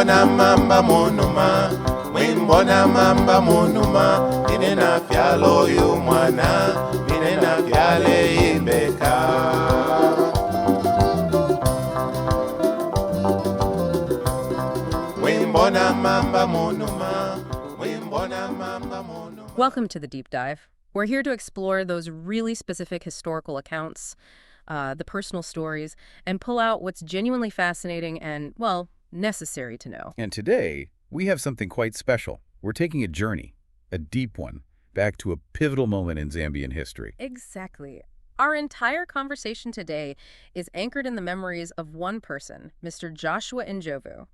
Mwimbona mamba monuma, mwimbona mamba monuma, inena fyalo yumwana, inena fyale imbeka. Mwimbona mamba monuma, mwimbona mamba monuma. Welcome to the Deep Dive. We're here to explore those really specific historical accounts, the personal stories, and pull out what's genuinely fascinating and, well, necessary to know. And today, we have something quite special. We're taking a journey, a deep one, back to a pivotal moment in Zambian history. Exactly. Our entire conversation today is anchored in the memories of one person, Mr. Joshua Ndhlovu.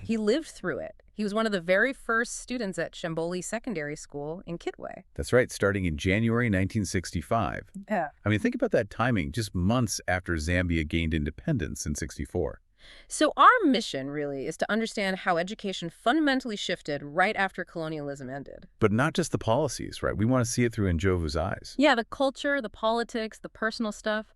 He lived through it. He was one of the very first students at Chamboli Secondary School in Kitwe. That's right, starting in January 1965. Yeah. I mean, think about that timing, just months after Zambia gained independence in '64. So our mission, really, is to understand how education fundamentally shifted right after colonialism ended. But not just the policies, right? We want to see it through Ndhlovu's eyes. Yeah, the culture, the politics, the personal stuff.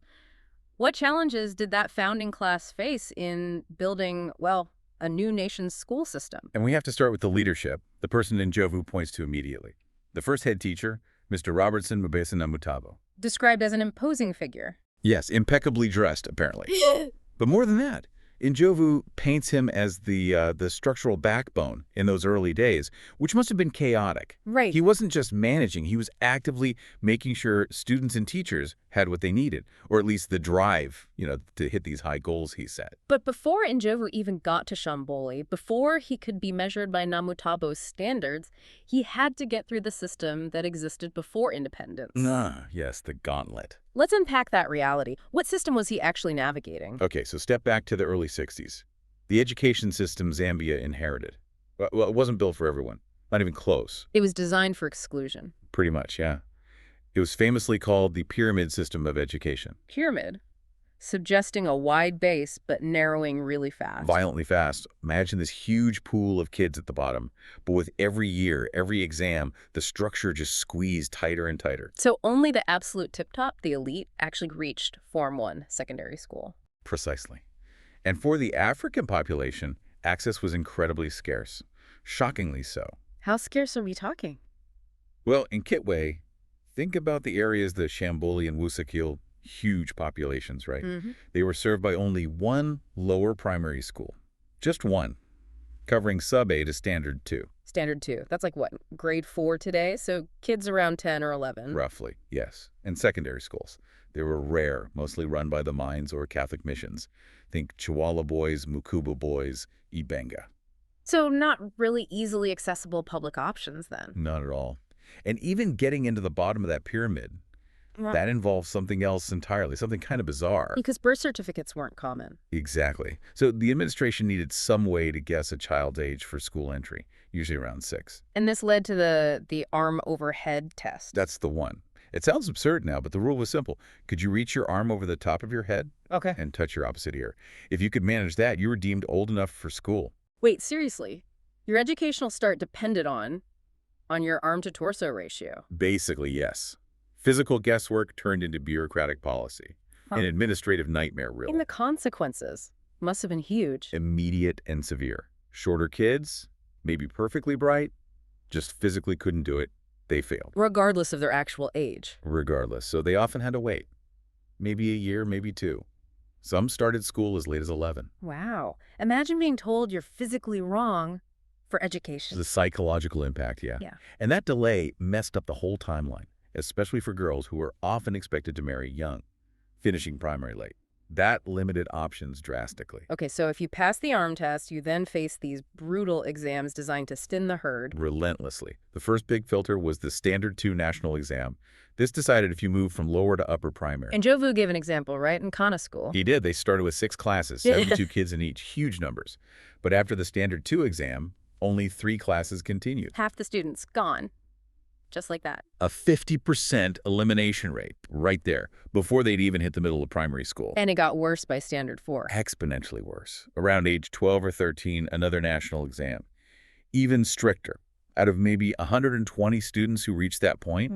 What challenges did that founding class face in building, well, a new nation's school system? And we have to start with the leadership, the person Ndhlovu points to immediately. The first head teacher, Mr. Robertson Mubesa Namutabo. Described as an imposing figure. Yes, impeccably dressed, apparently. But more than that, Ndhlovu paints him as the structural backbone in those early days, which must have been chaotic. Right. He wasn't just managing, he was actively making sure students and teachers had what they needed, or at least the drive, to hit these high goals he set. But before Ndhlovu even got to Chamboli, before he could be measured by Namutabo's standards, he had to get through the system that existed before independence. Yes, the gauntlet. Let's unpack that reality. What system was he actually navigating? Okay, so step back to the early 60s. The education system Zambia inherited. Well, it wasn't built for everyone. Not even close. It was designed for exclusion. Pretty much, yeah. It was famously called the pyramid system of education. Pyramid? Suggesting a wide base, but narrowing really fast. Violently fast. Imagine this huge pool of kids at the bottom. But with every year, every exam, the structure just squeezed tighter and tighter. So only the absolute tip-top, the elite, actually reached Form 1 secondary school. Precisely. And for the African population, access was incredibly scarce. Shockingly so. How scarce are we talking? Well, in Kitwe, think about the areas the Chamboli and Wusakil, huge populations, right? Mm-hmm. They were served by only one lower primary school. Just one, covering sub-A to standard 2. Standard 2. That's like what, grade 4 today? So kids around 10 or 11. Roughly, yes. And secondary schools. They were rare, mostly run by the mines or Catholic missions. Think Chihuahua boys, Mukuba boys, Ibenga. So not really easily accessible public options then? Not at all. And even getting into the bottom of that pyramid, that involves something else entirely, something kind of bizarre. Because birth certificates weren't common. Exactly. So the administration needed some way to guess a child's age for school entry, usually around 6. And this led to the arm overhead test. That's the one. It sounds absurd now, but the rule was simple. Could you reach your arm over the top of your head? Okay. And touch your opposite ear? If you could manage that, you were deemed old enough for school. Wait, seriously? Your educational start depended on your arm-to-torso ratio? Basically, yes. Physical guesswork turned into bureaucratic policy. An administrative nightmare, really. And the consequences must have been huge. Immediate and severe. Shorter kids, maybe perfectly bright, just physically couldn't do it. They failed. Regardless of their actual age. Regardless. So they often had to wait. Maybe a year, maybe 2. Some started school as late as 11. Wow. Imagine being told you're physically wrong for education. The psychological impact, yeah. And that delay messed up the whole timeline, especially for girls who were often expected to marry young, finishing primary late. That limited options drastically. Okay, so if you pass the arm test, you then face these brutal exams designed to stin the herd. Relentlessly. The first big filter was the Standard 2 national exam. This decided if you moved from lower to upper primary. And Ndhlovu gave an example, right, in Kana school? He did. They started with 6 classes, 72 kids in each, huge numbers. But after the Standard 2 exam, only 3 classes continued. Half the students gone. Just like that. A 50% elimination rate right there before they'd even hit the middle of primary school. And it got worse by Standard 4. Exponentially worse. Around age 12 or 13, another national exam. Even stricter. Out of maybe 120 students who reached that point,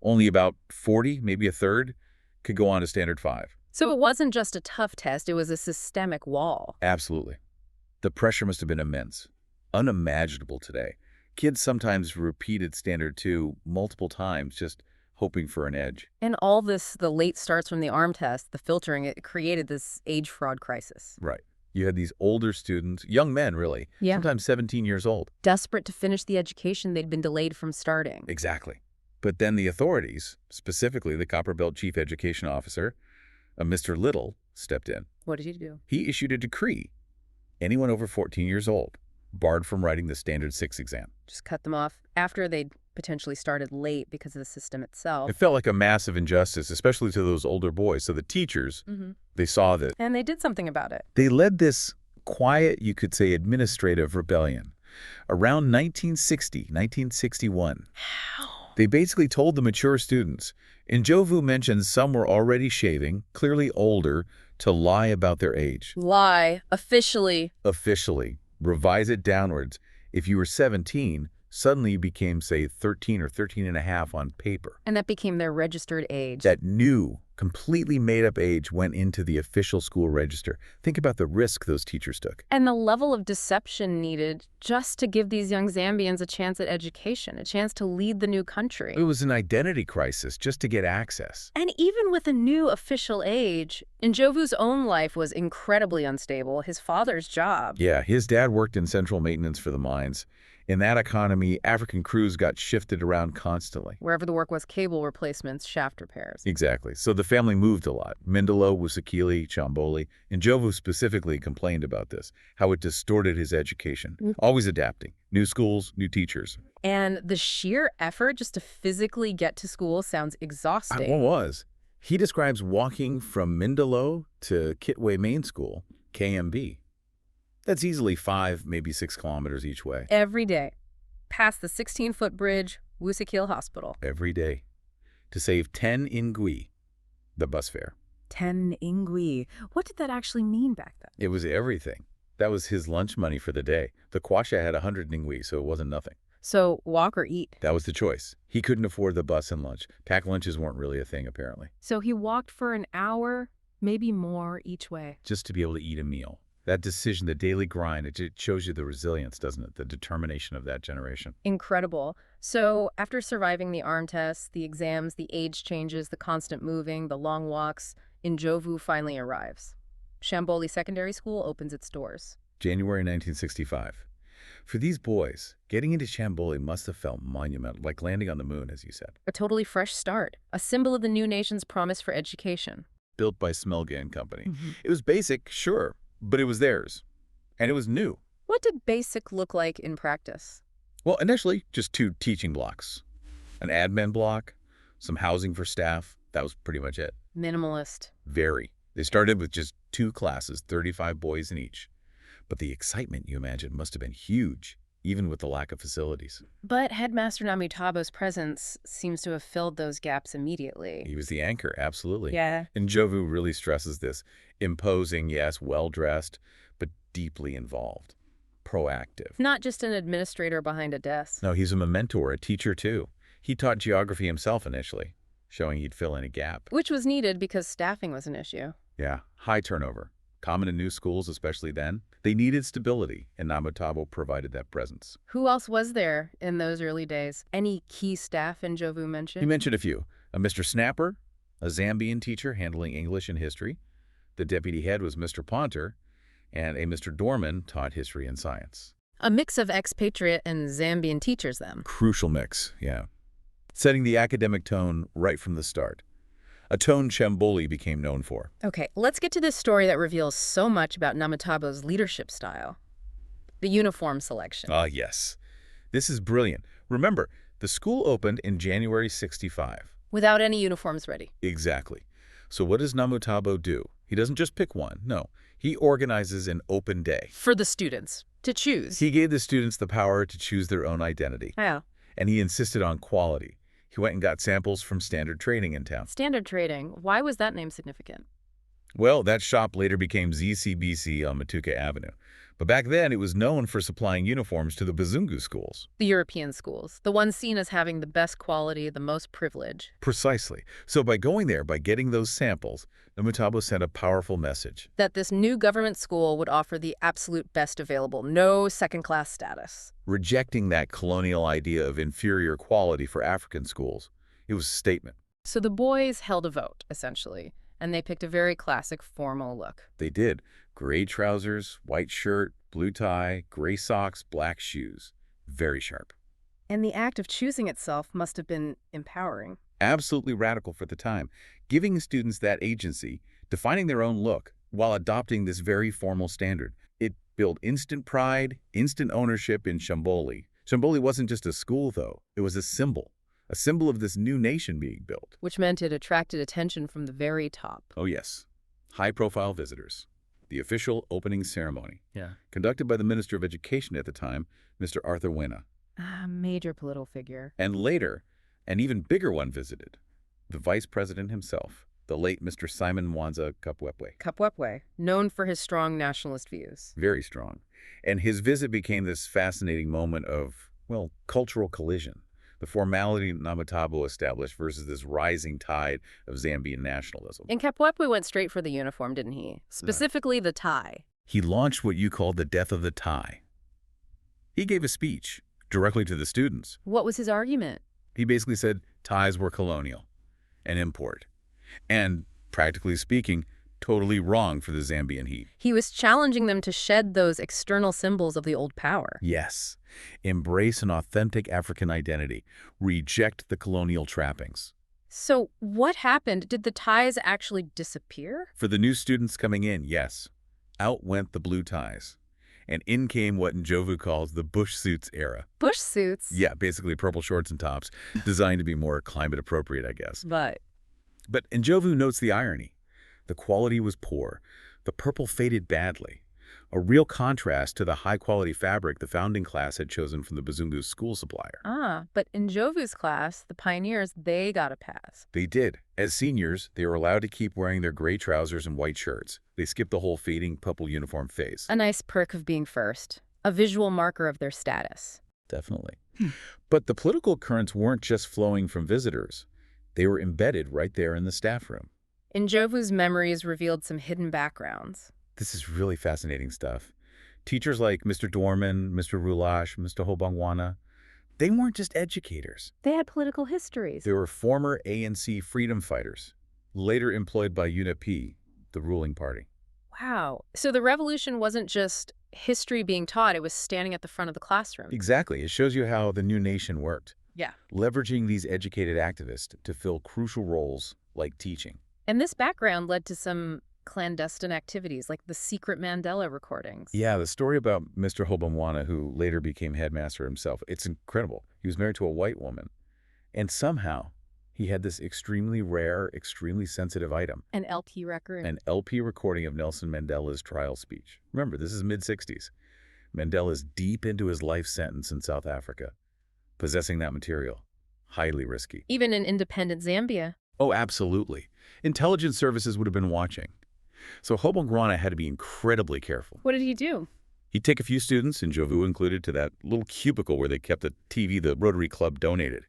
only about 40, maybe a third, could go on to Standard 5. So it wasn't just a tough test, it was a systemic wall. Absolutely. The pressure must have been immense, unimaginable today. Kids sometimes repeated Standard 2 multiple times, just hoping for an edge. And all this, the late starts from the arm test, the filtering, it created this age fraud crisis. Right. You had these older students, young men really, sometimes 17 years old. Desperate to finish the education they'd been delayed from starting. Exactly. But then the authorities, specifically the Copper Belt Chief Education Officer, Mr. Little, stepped in. What did he do? He issued a decree. Anyone over 14 years old, barred from writing the Standard 6 exam. Just cut them off after they'd potentially started late because of the system itself. It felt like a massive injustice, especially to those older boys. So the teachers, they saw that. And they did something about it. They led this quiet, you could say, administrative rebellion. Around 1960, 1961. How? They basically told the mature students, Ndhlovu mentions some were already shaving, clearly older, to lie about their age. Lie. Officially. Officially. Revise it downwards. If you were 17, suddenly you became, say, 13 or 13 and a half on paper. And that became their registered age. That new, completely made-up age went into the official school register. Think about the risk those teachers took. And the level of deception needed just to give these young Zambians a chance at education, a chance to lead the new country. It was an identity crisis just to get access. And even with a new official age, Ndhlovu's own life was incredibly unstable. His father's job. Yeah, his dad worked in central maintenance for the mines. In that economy, African crews got shifted around constantly. Wherever the work was, cable replacements, shaft repairs. Exactly. So the family moved a lot. Mandela, Wusikili, Chamboli, and Ndhlovu specifically complained about this, how it distorted his education. Always adapting. New schools, new teachers. And the sheer effort just to physically get to school sounds exhausting. What was? He describes walking from Mandela to Kitwe Main School, KMB. That's easily 5, maybe 6 kilometers each way. Every day. Past the 16-foot bridge, Wusikil Hospital. Every day. To save 10 ingui, the bus fare. 10 ingui. What did that actually mean back then? It was everything. That was his lunch money for the day. The Kwasha had 100 ingui, so it wasn't nothing. So walk or eat? That was the choice. He couldn't afford the bus and lunch. Packed lunches weren't really a thing, apparently. So he walked for an hour, maybe more each way. Just to be able to eat a meal. That decision, the daily grind, it shows you the resilience, doesn't it? The determination of that generation. Incredible. So after surviving the arm tests, the exams, the age changes, the constant moving, the long walks, Ndhlovu finally arrives. Chamboli Secondary School opens its doors. January 1965. For these boys, getting into Chamboli must have felt monumental, like landing on the moon, as you said. A totally fresh start, a symbol of the new nation's promise for education. Built by Smelga and Company. It was basic, sure, but it was theirs. And it was new. What did basic look like in practice? Well, initially, just 2 teaching blocks. An admin block, some housing for staff. That was pretty much it. Minimalist. Very. They started with just 2 classes, 35 boys in each. But the excitement, you imagine, must have been huge, even with the lack of facilities. But Headmaster Namutabo's presence seems to have filled those gaps immediately. He was the anchor, absolutely. Yeah. And Ndhlovu really stresses this. Imposing, yes, well-dressed, but deeply involved. Proactive. Not just an administrator behind a desk. No, he's a mentor, a teacher, too. He taught geography himself initially, showing he'd fill in a gap. Which was needed because staffing was an issue. Yeah, high turnover. Common in new schools, especially then. They needed stability, and Namutabo provided that presence. Who else was there in those early days? Any key staff Ndhlovu mentioned? He mentioned a few. A Mr. Snapper, a Zambian teacher handling English and history. The deputy head was Mr. Ponter, and a Mr. Dorman taught history and science. A mix of expatriate and Zambian teachers, then. Crucial mix, yeah. Setting the academic tone right from the start. A tone Chamboli became known for. Okay, let's get to this story that reveals so much about Namutabo's leadership style. The uniform selection. Ah, yes. This is brilliant. Remember, the school opened in January '65. Without any uniforms ready. Exactly. So what does Namutabo do? He doesn't just pick one. No, he organizes an open day. For the students to choose. He gave the students the power to choose their own identity. Yeah. And he insisted on quality. He went and got samples from Standard Trading in town. Standard Trading. Why was that name significant? Well, that shop later became ZCBC on Matuka Avenue. But back then, it was known for supplying uniforms to the Bazungu schools. The European schools, the ones seen as having the best quality, the most privilege. Precisely. So by going there, by getting those samples, Namutabo sent a powerful message. That this new government school would offer the absolute best available, no second-class status. Rejecting that colonial idea of inferior quality for African schools. It was a statement. So the boys held a vote, essentially, and they picked a very classic formal look. They did. Gray trousers, white shirt, blue tie, gray socks, black shoes. Very sharp. And the act of choosing itself must have been empowering. Absolutely radical for the time, giving students that agency, defining their own look, while adopting this very formal standard. It built instant pride, instant ownership in Chamboli. Chamboli wasn't just a school, though. It was a symbol of this new nation being built. Which meant it attracted attention from the very top. Oh, yes. High-profile visitors. The official opening ceremony. Yeah. Conducted by the Minister of Education at the time, Mr. Arthur Wina. A major political figure. And later, an even bigger one visited. The Vice President himself, the late Mr. Simon Mwansa Kapwepwe. Kapwepwe, known for his strong nationalist views. Very strong. And his visit became this fascinating moment of, well, cultural collision. The formality Namutabo established versus this rising tide of Zambian nationalism. And Kapwepwe went straight for the uniform, didn't he? Specifically the tie. He launched what you called the death of the tie. He gave a speech directly to the students. What was his argument? He basically said ties were colonial, an import, and, practically speaking, totally wrong for the Zambian heat. He was challenging them to shed those external symbols of the old power. Yes. Embrace an authentic African identity. Reject the colonial trappings. So what happened? Did the ties actually disappear? For the new students coming in, yes. Out went the blue ties. And in came what Ndhlovu calls the bush suits era. Bush suits? Yeah, basically purple shorts and tops, designed to be more climate appropriate, I guess. But Ndhlovu notes the irony. The quality was poor. The purple faded badly. A real contrast to the high-quality fabric the founding class had chosen from the Bazungu school supplier. But in Ndhlovu's class, the pioneers, they got a pass. They did. As seniors, they were allowed to keep wearing their gray trousers and white shirts. They skipped the whole fading purple uniform phase. A nice perk of being first. A visual marker of their status. Definitely. But the political currents weren't just flowing from visitors. They were embedded right there in the staff room. Ndhlovu's memories revealed some hidden backgrounds. This is really fascinating stuff. Teachers like Mr. Dorman, Mr. Rulash, Mr. Hobangwana, they weren't just educators. They had political histories. They were former ANC freedom fighters, later employed by UNIP, the ruling party. Wow. So the revolution wasn't just history being taught, it was standing at the front of the classroom. Exactly. It shows you how the new nation worked. Yeah. Leveraging these educated activists to fill crucial roles like teaching. And this background led to some clandestine activities, like the secret Mandela recordings. Yeah, the story about Mr. Hobangwana, who later became headmaster himself, it's incredible. He was married to a white woman, and somehow he had this extremely rare, extremely sensitive item. An LP record. An LP recording of Nelson Mandela's trial speech. Remember, this is mid-60s. Mandela's deep into his life sentence in South Africa. Possessing that material, highly risky. Even in independent Zambia. Oh, absolutely. Intelligence services would have been watching. So Hobangwana had to be incredibly careful. What did he do? He'd take a few students, Ndhlovu included, to that little cubicle where they kept the TV the Rotary Club donated.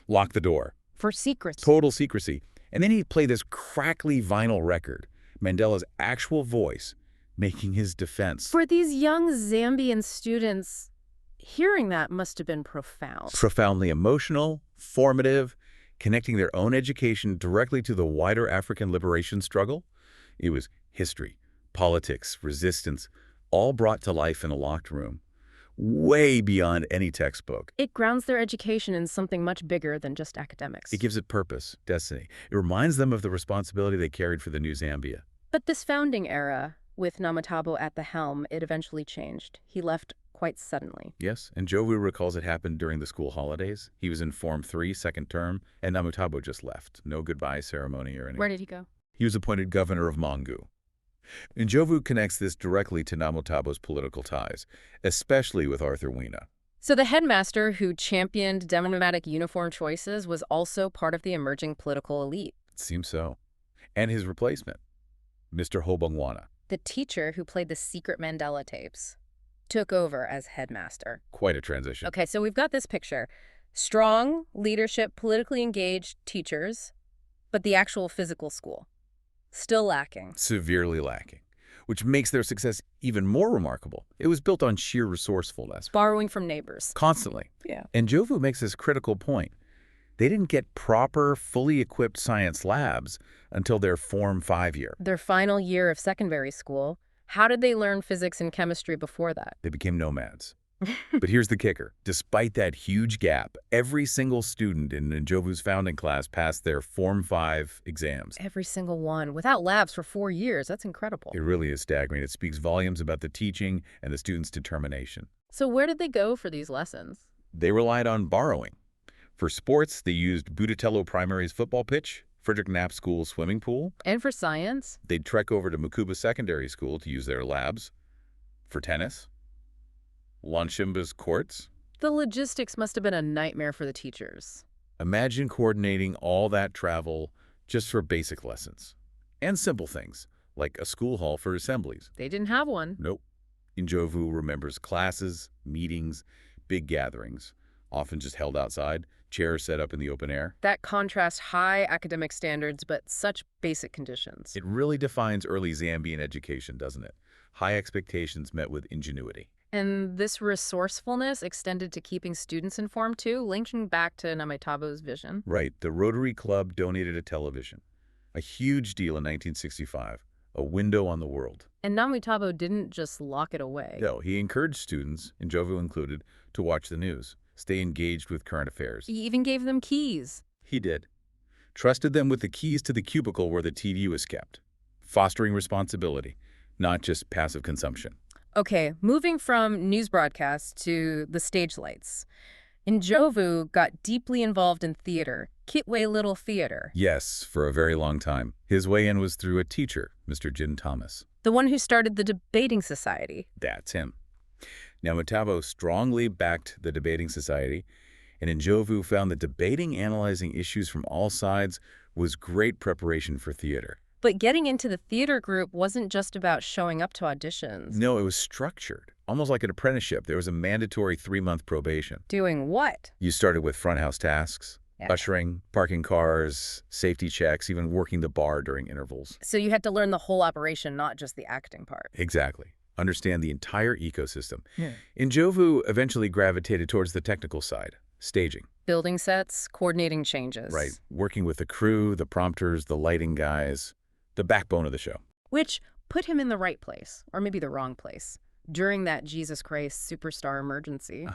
Lock the door. For secrets. Total secrecy. And then he'd play this crackly vinyl record, Mandela's actual voice, making his defense. For these young Zambian students, hearing that must have been profound. Profoundly emotional, formative, connecting their own education directly to the wider African liberation struggle. It was history, politics, resistance, all brought to life in a locked room, way beyond any textbook. It grounds their education in something much bigger than just academics. It gives it purpose, destiny. It reminds them of the responsibility they carried for the new Zambia. But this founding era, with Namutabo at the helm, it eventually changed. He left quite suddenly. Yes, and Ndhlovu recalls it happened during the school holidays. He was in Form 3, second term, and Namutabo just left. No goodbye ceremony or anything. Where did he go? He was appointed governor of Mangu. Ndhlovu connects this directly to Namutabo's political ties, especially with Arthur Wina. So the headmaster who championed democratic uniform choices was also part of the emerging political elite. It seems so. And his replacement, Mr. Hobongwana. The teacher who played the secret Mandela tapes took over as headmaster. Quite a transition. Okay, so we've got this picture. Strong leadership, politically engaged teachers, but the actual physical school, still lacking. Severely lacking, which makes their success even more remarkable. It was built on sheer resourcefulness. Borrowing from neighbors. Constantly. Yeah. And Ndhlovu makes this critical point. They didn't get proper, fully equipped science labs until their Form 5 year. Their final year of secondary school. How did they learn physics and chemistry before that? They became nomads. But here's the kicker. Despite that huge gap, every single student in Ndhlovu's founding class passed their Form 5 exams. Every single one, without labs for 4 years. That's incredible. It really is staggering. It speaks volumes about the teaching and the students' determination. So where did they go for these lessons? They relied on borrowing. For sports, they used Budatello Primary's football pitch, Frederick Knapp School's swimming pool. And for science? They'd trek over to Mubesa Secondary School to use their labs. For tennis, Lonshimba's courts. The logistics must have been a nightmare for the teachers. Imagine coordinating all that travel just for basic lessons. And simple things, like a school hall for assemblies. They didn't have one. Nope. Ndhlovu remembers classes, meetings, big gatherings, often just held outside, chairs set up in the open air. That contrasts high academic standards, but such basic conditions. It really defines early Zambian education, doesn't it? High expectations met with ingenuity. And this resourcefulness extended to keeping students informed too, linking back to Namutabo's vision. Right. The Rotary Club donated a television. A huge deal in 1965. A window on the world. And Namutabo didn't just lock it away. No, he encouraged students, Ndhlovu included, to watch the news, stay engaged with current affairs. He even gave them keys. He did. Trusted them with the keys to the cubicle where the TV was kept. Fostering responsibility, not just passive consumption. Okay, moving from news broadcasts to the stage lights. Ndhlovu got deeply involved in theater, Kitwe Little Theater. Yes, for a very long time. His way in was through a teacher, Mr. Jin Thomas. The one who started the debating society. That's him. Now, Namutabo strongly backed the debating society, and Ndhlovu found that debating, analyzing issues from all sides was great preparation for theater. But getting into the theater group wasn't just about showing up to auditions. No, it was structured, almost like an apprenticeship. There was a mandatory 3-month probation. Doing what? You started with front house tasks, ushering, parking cars, safety checks, even working the bar during intervals. So you had to learn the whole operation, not just the acting part. Exactly. Understand the entire ecosystem. Ndhlovu eventually gravitated towards the technical side, staging. Building sets, coordinating changes. Right. Working with the crew, the prompters, the lighting guys, the backbone of the show. Which put him in the right place, or maybe the wrong place, during that Jesus Christ superstar emergency.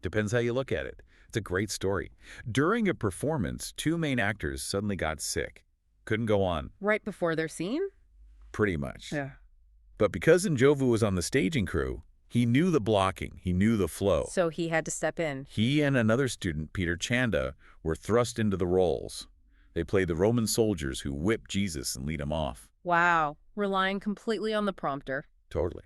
Depends how you look at it. It's a great story. During a performance, 2 main actors suddenly got sick. Couldn't go on. Right before their scene? Pretty much. Yeah. But because Ndhlovu was on the staging crew, he knew the blocking, he knew the flow. So he had to step in. He and another student, Peter Chanda, were thrust into the roles. They played the Roman soldiers who whipped Jesus and lead him off. Wow. Relying completely on the prompter. Totally.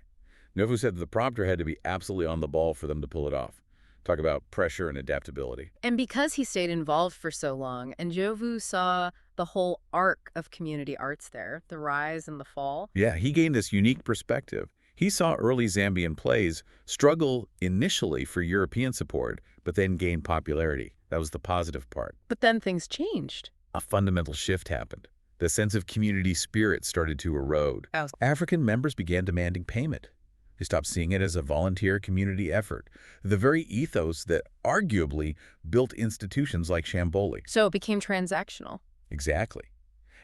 Ndhlovu said that the prompter had to be absolutely on the ball for them to pull it off. Talk about pressure and adaptability. And because he stayed involved for so long, Ndhlovu saw the whole arc of community arts there, the rise and the fall. Yeah, he gained this unique perspective. He saw early Zambian plays struggle initially for European support, but then gain popularity. That was the positive part. But then things changed. A fundamental shift happened. The sense of community spirit started to erode. African members began demanding payment. They stopped seeing it as a volunteer community effort, the very ethos that arguably built institutions like Chamboli. So it became transactional. Exactly.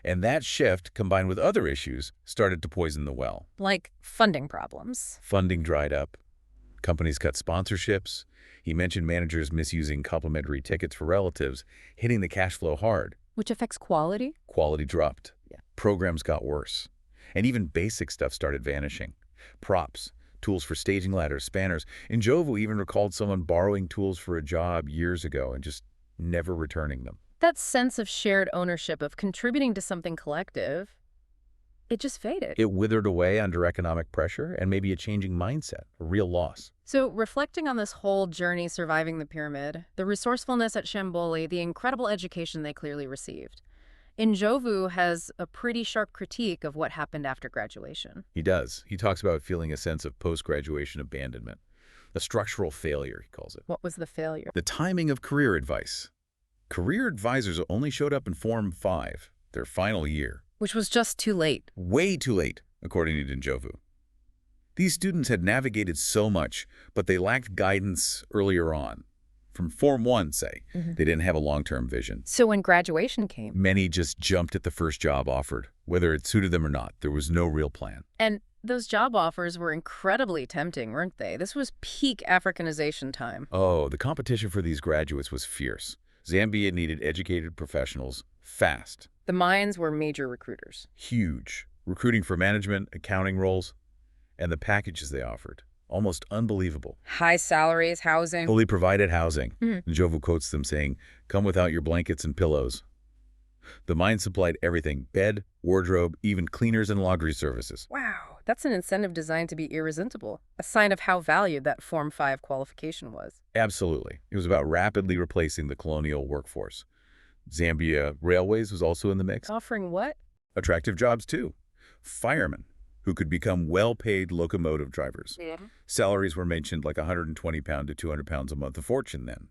And that shift, combined with other issues, started to poison the well. Like funding problems. Funding dried up. Companies cut sponsorships. He mentioned managers misusing complimentary tickets for relatives, hitting the cash flow hard. Which affects quality? Quality dropped. Yeah. Programs got worse. And even basic stuff started vanishing. Props, tools for staging ladders, spanners. Ndhlovu even recalled someone borrowing tools for a job years ago and just never returning them. That sense of shared ownership, of contributing to something collective, it just faded. It withered away under economic pressure and maybe a changing mindset, a real loss. So reflecting on this whole journey surviving the pyramid, the resourcefulness at Chamboli, the incredible education they clearly received, Ndhlovu has a pretty sharp critique of what happened after graduation. He does. He talks about feeling a sense of post-graduation abandonment. A structural failure, he calls it. What was the failure? The timing of career advice. Career advisors only showed up in Form 5, their final year. Which was just too late. Way too late, according to Ndhlovu. These students had navigated so much, but they lacked guidance earlier on. From Form 1, say, they didn't have a long-term vision. So when graduation came... Many just jumped at the first job offered. Whether it suited them or not, there was no real plan. And those job offers were incredibly tempting, weren't they? This was peak Africanization time. Oh, the competition for these graduates was fierce. Zambia needed educated professionals fast. The mines were major recruiters. Huge. Recruiting for management, accounting roles, and the packages they offered. Almost unbelievable. High salaries, housing. Fully provided housing. Ndhlovu quotes them saying, "Come without your blankets and pillows." The mine supplied everything: bed, wardrobe, even cleaners and laundry services. Wow, that's an incentive designed to be irresistible. A sign of how valued that Form 5 qualification was. Absolutely. It was about rapidly replacing the colonial workforce. Zambia Railways was also in the mix. Offering what? Attractive jobs, too. Firemen, who could become well-paid locomotive drivers. Salaries were mentioned like £120 to £200 a month, a fortune then.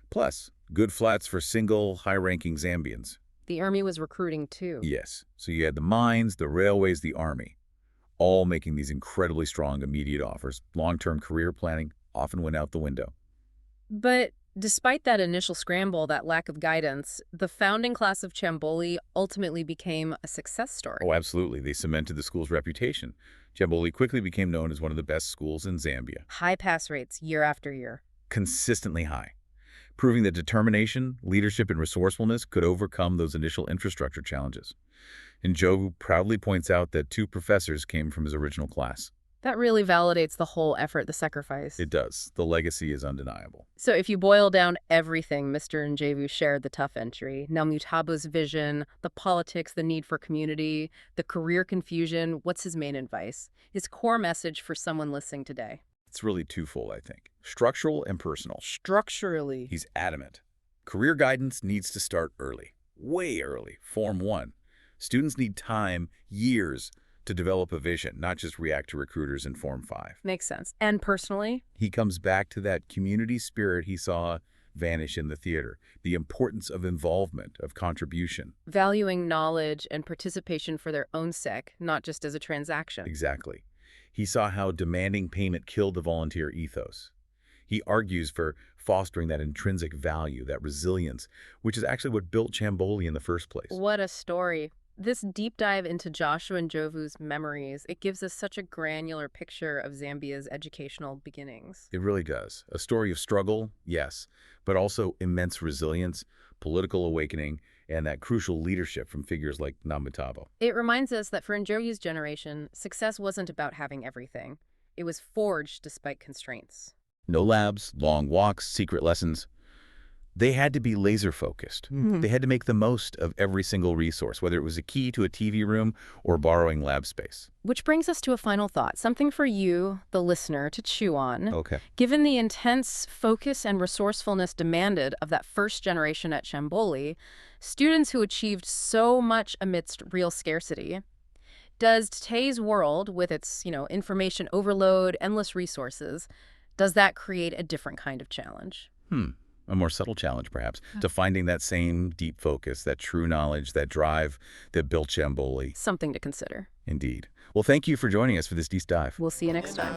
Plus, good flats for single, high-ranking Zambians. The army was recruiting too. Yes. So you had the mines, the railways, the army, all making these incredibly strong immediate offers. Long-term career planning often went out the window. But despite that initial scramble, that lack of guidance, the founding class of Chamboli ultimately became a success story. Oh, absolutely. They cemented the school's reputation. Chamboli quickly became known as one of the best schools in Zambia. High pass rates year after year. Consistently high, proving that determination, leadership, and resourcefulness could overcome those initial infrastructure challenges. And Ndhlovu proudly points out that 2 professors came from his original class. That really validates the whole effort, the sacrifice. It does. The legacy is undeniable. So if you boil down everything Mr. Ndhlovu shared, the tough entry, Namutabo's vision, the politics, the need for community, the career confusion, what's his main advice? His core message for someone listening today? It's really twofold, I think. Structural and personal. Structurally. He's adamant. Career guidance needs to start early. Way early. Form 1. Students need time, years, to develop a vision, not just react to recruiters in Form 5. Makes sense. And personally? He comes back to that community spirit he saw vanish in the theater, the importance of involvement, of contribution. Valuing knowledge and participation for their own sake, not just as a transaction. Exactly. He saw how demanding payment killed the volunteer ethos. He argues for fostering that intrinsic value, that resilience, which is actually what built Chamboli in the first place. What a story. This deep dive into Joshua Ndhlovu's memories, it gives us such a granular picture of Zambia's educational beginnings. It really does. A story of struggle, yes, but also immense resilience, political awakening, and that crucial leadership from figures like Namutabo. It reminds us that for Ndhlovu's generation, success wasn't about having everything. It was forged despite constraints. No labs, long walks, secret lessons. They had to be laser-focused. They had to make the most of every single resource, whether it was a key to a TV room or borrowing lab space. Which brings us to a final thought, something for you, the listener, to chew on. Okay. Given the intense focus and resourcefulness demanded of that first generation at Chamboli, students who achieved so much amidst real scarcity, does today's world, with its, information overload, endless resources, does that create a different kind of challenge? A more subtle challenge, perhaps, to finding that same deep focus, that true knowledge, that drive that built Chamboli. Something to consider. Indeed. Well, thank you for joining us for this deep dive. We'll see you next time.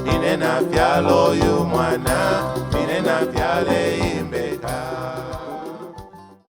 Inena fyalo yu mwana, inena fyale